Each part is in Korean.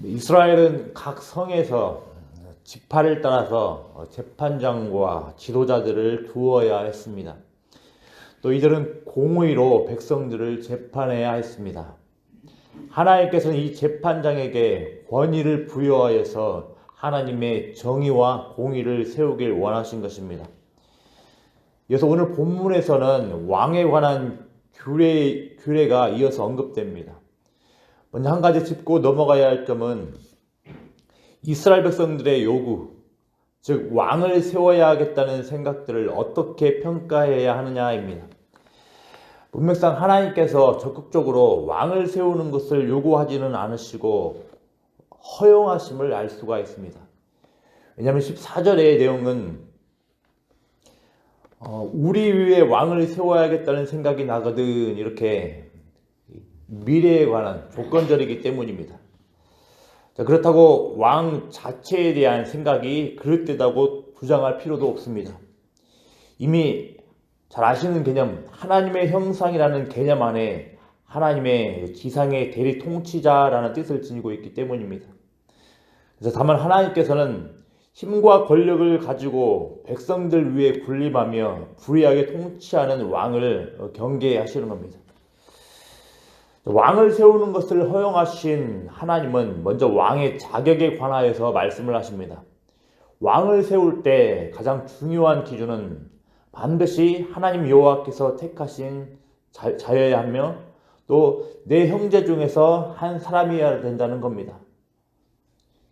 이스라엘은 각 성에서 지파를 따라서 재판장과 지도자들을 두어야 했습니다. 또 이들은 공의로 백성들을 재판해야 했습니다. 하나님께서는 이 재판장에게 권위를 부여하여서 하나님의 정의와 공의를 세우길 원하신 것입니다. 그래서 오늘 본문에서는 왕에 관한 규례가 이어서 언급됩니다. 먼저 한 가지 짚고 넘어가야 할 점은 이스라엘 백성들의 요구, 즉 왕을 세워야 하겠다는 생각들을 어떻게 평가해야 하느냐입니다. 문맥상 하나님께서 적극적으로 왕을 세우는 것을 요구하지는 않으시고 허용하심을 알 수가 있습니다. 왜냐하면 14절의 내용은 우리 위에 왕을 세워야겠다는 생각이 나거든, 이렇게 미래에 관한 조건절이기 때문입니다. 그렇다고 왕 자체에 대한 생각이 그릇되다고 주장할 필요도 없습니다. 이미 잘 아시는 개념, 하나님의 형상이라는 개념 안에 하나님의 지상의 대리 통치자라는 뜻을 지니고 있기 때문입니다. 그래서 다만 하나님께서는 힘과 권력을 가지고 백성들 위에 군림하며 불의하게 통치하는 왕을 경계하시는 겁니다. 왕을 세우는 것을 허용하신 하나님은 먼저 왕의 자격에 관하여서 말씀을 하십니다. 왕을 세울 때 가장 중요한 기준은 반드시 하나님 여호와께서 택하신 자여야 하며 또 내 형제 중에서 한 사람이어야 된다는 겁니다.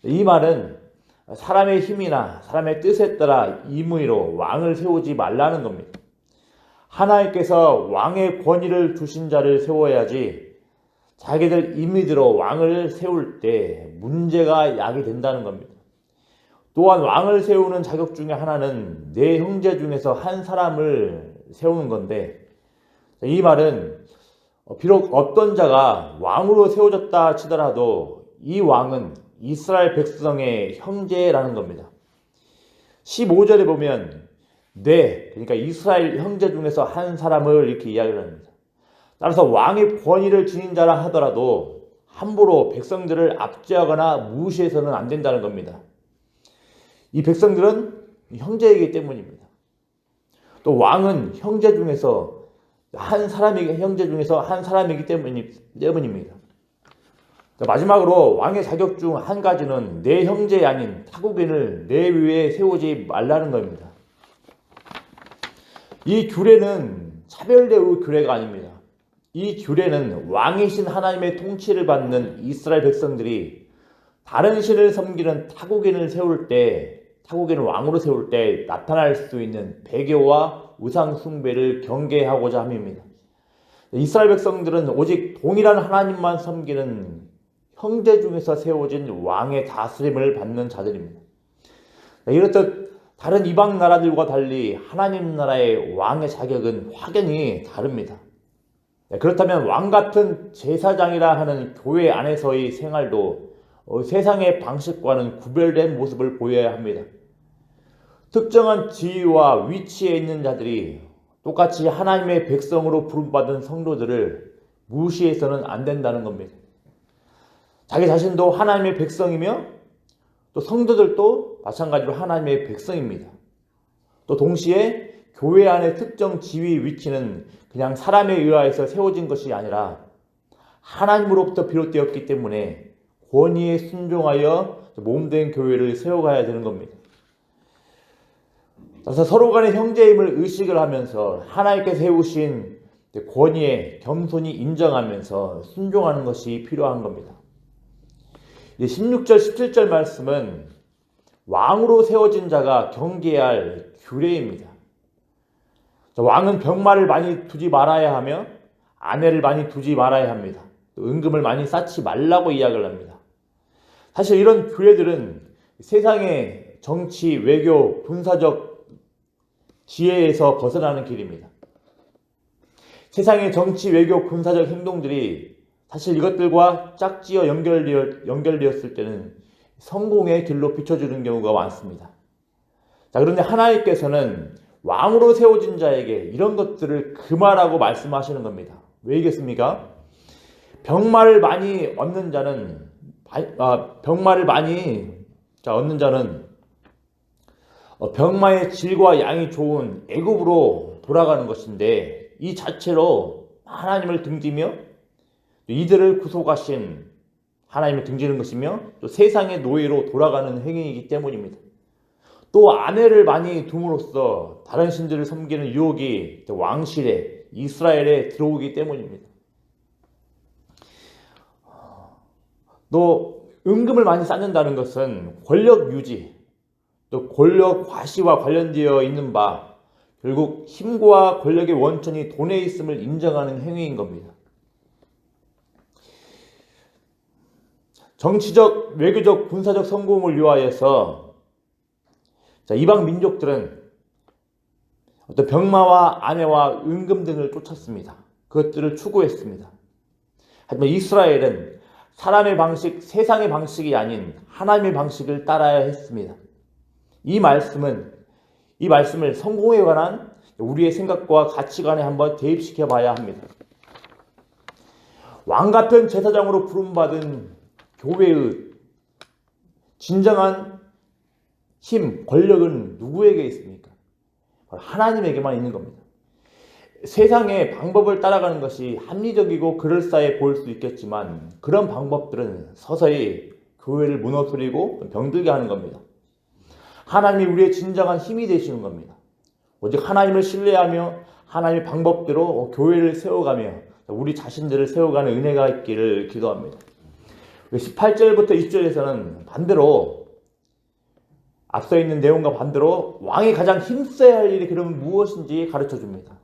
이 말은 사람의 힘이나 사람의 뜻에 따라 임의로 왕을 세우지 말라는 겁니다. 하나님께서 왕의 권위를 주신 자를 세워야지 자기들 임의대로 왕을 세울 때 문제가 야기된다는 겁니다. 또한 왕을 세우는 자격 중에 하나는 내 형제 중에서 한 사람을 세우는 건데, 이 말은 비록 어떤 자가 왕으로 세워졌다 치더라도 이 왕은 이스라엘 백성의 형제라는 겁니다. 15절에 보면 그러니까 이스라엘 형제 중에서 한 사람을 이렇게 이야기를 합니다. 따라서 왕의 권위를 지닌 자라 하더라도 함부로 백성들을 압제하거나 무시해서는 안 된다는 겁니다. 이 백성들은 형제이기 때문입니다. 또 왕은 형제 중에서 한 사람이기 때문입니다. 마지막으로 왕의 자격 중 한 가지는 내 형제 아닌 타국인을 내 위에 세우지 말라는 겁니다. 이 규례는 차별대우 규례가 아닙니다. 이 규례는 왕이신 하나님의 통치를 받는 이스라엘 백성들이 다른 신을 섬기는 타국인을 왕으로 세울 때 나타날 수 있는 배교와 우상 숭배를 경계하고자 함입니다. 이스라엘 백성들은 오직 동일한 하나님만 섬기는 형제 중에서 세워진 왕의 다스림을 받는 자들입니다. 이렇듯 다른 이방 나라들과 달리 하나님 나라의 왕의 자격은 확연히 다릅니다. 그렇다면 왕 같은 제사장이라 하는 교회 안에서의 생활도 세상의 방식과는 구별된 모습을 보여야 합니다. 특정한 지위와 위치에 있는 자들이 똑같이 하나님의 백성으로 부름받은 성도들을 무시해서는 안 된다는 겁니다. 자기 자신도 하나님의 백성이며 또 성도들도 마찬가지로 하나님의 백성입니다. 또 동시에 교회 안의 특정 지위 위치는 그냥 사람에 의하여서 세워진 것이 아니라 하나님으로부터 비롯되었기 때문에 권위에 순종하여 몸된 교회를 세워가야 되는 겁니다. 그래서 서로 간의 형제임을 의식을 하면서 하나님께 세우신 권위에 겸손히 인정하면서 순종하는 것이 필요한 겁니다. 16절, 17절 말씀은 왕으로 세워진 자가 경계해야 할 규례입니다. 왕은 병마를 많이 두지 말아야 하며 아내를 많이 두지 말아야 합니다. 또 은금을 많이 쌓지 말라고 이야기를 합니다. 사실 이런 규례들은 세상의 정치, 외교, 군사적 지혜에서 벗어나는 길입니다. 세상의 정치, 외교, 군사적 행동들이 사실 이것들과 짝지어 연결되었을 때는 성공의 길로 비춰주는 경우가 많습니다. 그런데 하나님께서는 왕으로 세워진 자에게 이런 것들을 금하라고 말씀하시는 겁니다. 왜이겠습니까? 병마를 많이 얻는 자는 병마를 많이 얻는 자는 병마의 질과 양이 좋은 애굽으로 돌아가는 것인데, 이 자체로 하나님을 등지며 이들을 구속하신 하나님을 등지는 것이며 또 세상의 노예로 돌아가는 행위이기 때문입니다. 또 아내를 많이 둠으로써 다른 신들을 섬기는 유혹이 왕실에, 이스라엘에 들어오기 때문입니다. 또 은금을 많이 쌓는다는 것은 권력 유지, 또 권력 과시와 관련되어 있는 바, 결국 힘과 권력의 원천이 돈에 있음을 인정하는 행위인 겁니다. 정치적, 외교적, 군사적 성공을 위하여서 이방 민족들은 어떤 병마와 아내와 은금 등을 쫓았습니다. 그것들을 추구했습니다. 하지만 이스라엘은 사람의 방식, 세상의 방식이 아닌 하나님의 방식을 따라야 했습니다. 이 말씀을 성공에 관한 우리의 생각과 가치관에 한번 대입시켜 봐야 합니다. 왕같은 제사장으로 부름받은 교회의 진정한 힘, 권력은 누구에게 있습니까? 하나님에게만 있는 겁니다. 세상의 방법을 따라가는 것이 합리적이고 그럴싸해 보일 수 있겠지만, 그런 방법들은 서서히 교회를 무너뜨리고 병들게 하는 겁니다. 하나님이 우리의 진정한 힘이 되시는 겁니다. 오직 하나님을 신뢰하며 하나님의 방법대로 교회를 세워가며 우리 자신들을 세워가는 은혜가 있기를 기도합니다. 18절부터 20절에서는 반대로, 앞서 있는 내용과 반대로 왕이 가장 힘써야 할 일이 그러면 무엇인지 가르쳐 줍니다.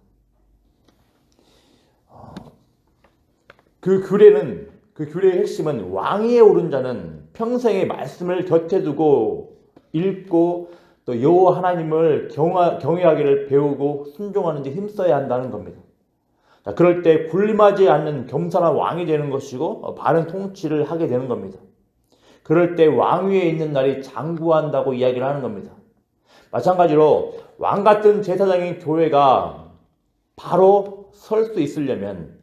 그 규례의 핵심은, 왕위에 오른 자는 평생의 말씀을 곁에 두고 읽고 또 여호와 하나님을 경외하기를 배우고 순종하는 데 힘써야 한다는 겁니다. 그럴 때 군림하지 않는 겸손한 왕이 되는 것이고 바른 통치를 하게 되는 겁니다. 그럴 때 왕위에 있는 날이 장구한다고 이야기를 하는 겁니다. 마찬가지로 왕같은 제사장인 교회가 바로 설 수 있으려면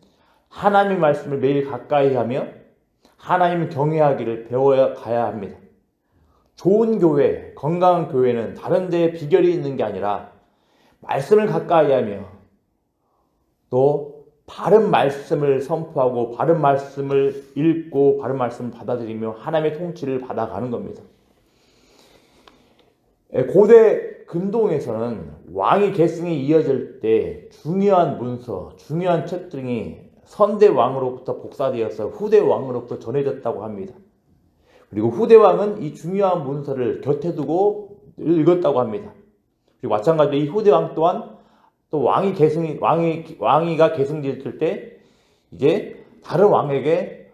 하나님의 말씀을 매일 가까이 하며 하나님 경외하기를 배워야 가야 합니다. 좋은 교회, 건강한 교회는 다른 데에 비결이 있는 게 아니라 말씀을 가까이 하며 또 바른 말씀을 선포하고 바른 말씀을 읽고 바른 말씀을 받아들이며 하나님의 통치를 받아가는 겁니다. 고대 근동에서는 왕위 계승이 이어질 때 중요한 문서, 중요한 책 등이 선대 왕으로부터 복사되어서 후대 왕으로부터 전해졌다고 합니다. 그리고 후대 왕은 이 중요한 문서를 곁에 두고 읽었다고 합니다. 그리고 마찬가지로 이 후대 왕 또한 또 왕위가 계승됐을 때 이제 다른 왕에게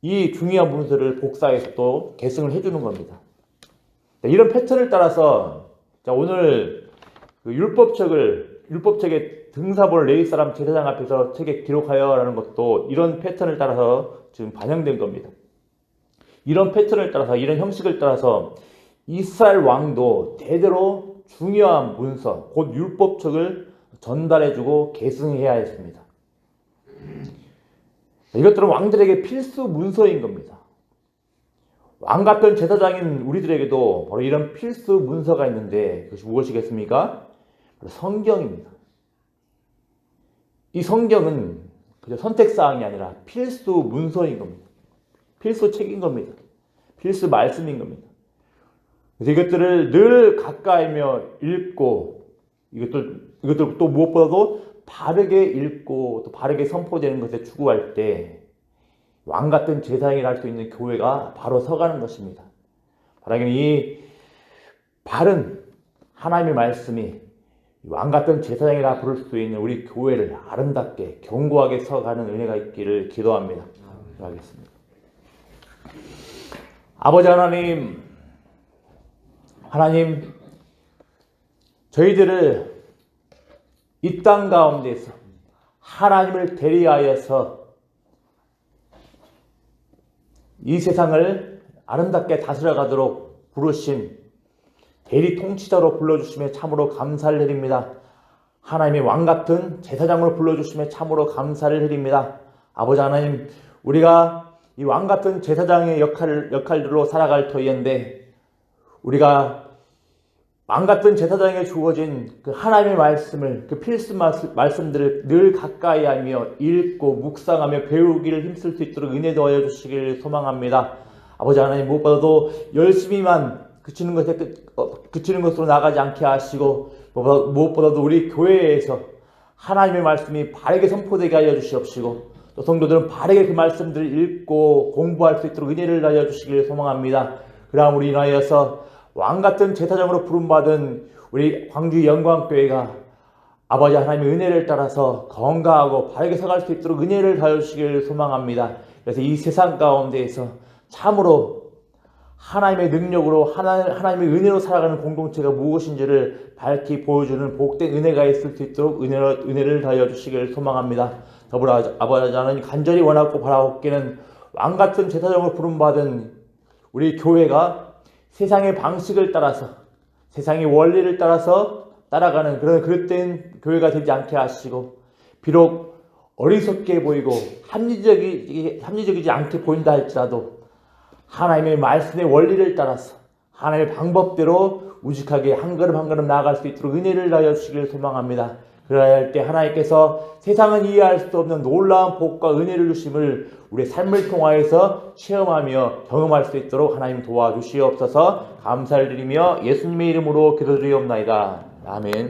이 중요한 문서를 복사해서 또 계승을 해주는 겁니다. 이런 패턴을 따라서 오늘 율법책의 등사본을 레위 사람 제사장 앞에서 책에 기록하여라는 것도 이런 패턴을 따라서 지금 반영된 겁니다. 이런 패턴을 따라서, 이런 형식을 따라서 이스라엘 왕도 대대로 중요한 문서, 곧 율법책을 전달해주고 계승해야 했습니다. 이것들은 왕들에게 필수 문서인 겁니다. 왕같은 제사장인 우리들에게도 바로 이런 필수 문서가 있는데, 그것이 무엇이겠습니까? 바로 성경입니다. 이 성경은 그저 선택사항이 아니라 필수 문서인 겁니다. 필수 책인 겁니다. 필수 말씀인 겁니다. 그래서 이것들을 늘 가까이며 읽고, 이것들 또 무엇보다도 바르게 읽고 또 바르게 선포되는 것에 추구할 때 왕같은 제사장이라 할 수 있는 교회가 바로 서가는 것입니다. 바라기는 이 바른 하나님의 말씀이 왕같은 제사장이라 부를 수 있는 우리 교회를 아름답게 견고하게 서가는 은혜가 있기를 기도합니다. 기도하겠습니다. 아버지 하나님, 저희들을 이 땅 가운데서 하나님을 대리하여서 이 세상을 아름답게 다스려가도록 부르신 대리 통치자로 불러주심에 참으로 감사를 드립니다. 하나님의 왕같은 제사장으로 불러주심에 참으로 감사를 드립니다. 아버지 하나님, 우리가 이 왕 같은 제사장의 역할들로 살아갈 터이인데, 우리가 왕 같은 제사장에게 주어진 그 하나님의 말씀을, 그 필수 말씀들을 늘 가까이 하며 읽고 묵상하며 배우기를 힘쓸 수 있도록 은혜 더하여 주시길 소망합니다. 아버지 하나님, 무엇보다도 열심히만 그치는 것으로 나가지 않게 하시고, 무엇보다도 우리 교회에서 하나님의 말씀이 바르게 선포되게 하여 주시옵시고, 또 성도들은 바르게 그 말씀들을 읽고 공부할 수 있도록 은혜를 하여 주시길 소망합니다. 그러함 우리 인하여서 왕같은 제사장으로 부름받은 우리 광주 영광교회가 아버지 하나님의 은혜를 따라서 건강하고 바르게 서갈 수 있도록 은혜를 하여 주시길 소망합니다. 그래서 이 세상 가운데에서 참으로 하나님의 능력으로 하나님의 은혜로 살아가는 공동체가 무엇인지를 밝히 보여주는 복된 은혜가 있을 수 있도록 은혜를 다하여 주시길 소망합니다. 더불어 아버지 하나님, 간절히 원하고 바라옵기는 왕같은 제사장으로 부름받은 우리 교회가 세상의 방식을 따라서, 세상의 원리를 따라서 따라가는 그런 그릇된 교회가 되지 않게 하시고, 비록 어리석게 보이고 합리적이지 않게 보인다 할지라도 하나님의 말씀의 원리를 따라서 하나님의 방법대로 우직하게 한 걸음 한 걸음 나아갈 수 있도록 은혜를 다하여 주시길 소망합니다. 그래야 할 때 하나님께서 세상은 이해할 수 없는 놀라운 복과 은혜를 주심을 우리의 삶을 통하여서 체험하며 경험할 수 있도록 하나님 도와주시옵소서. 감사를 드리며 예수님의 이름으로 기도드리옵나이다. 아멘.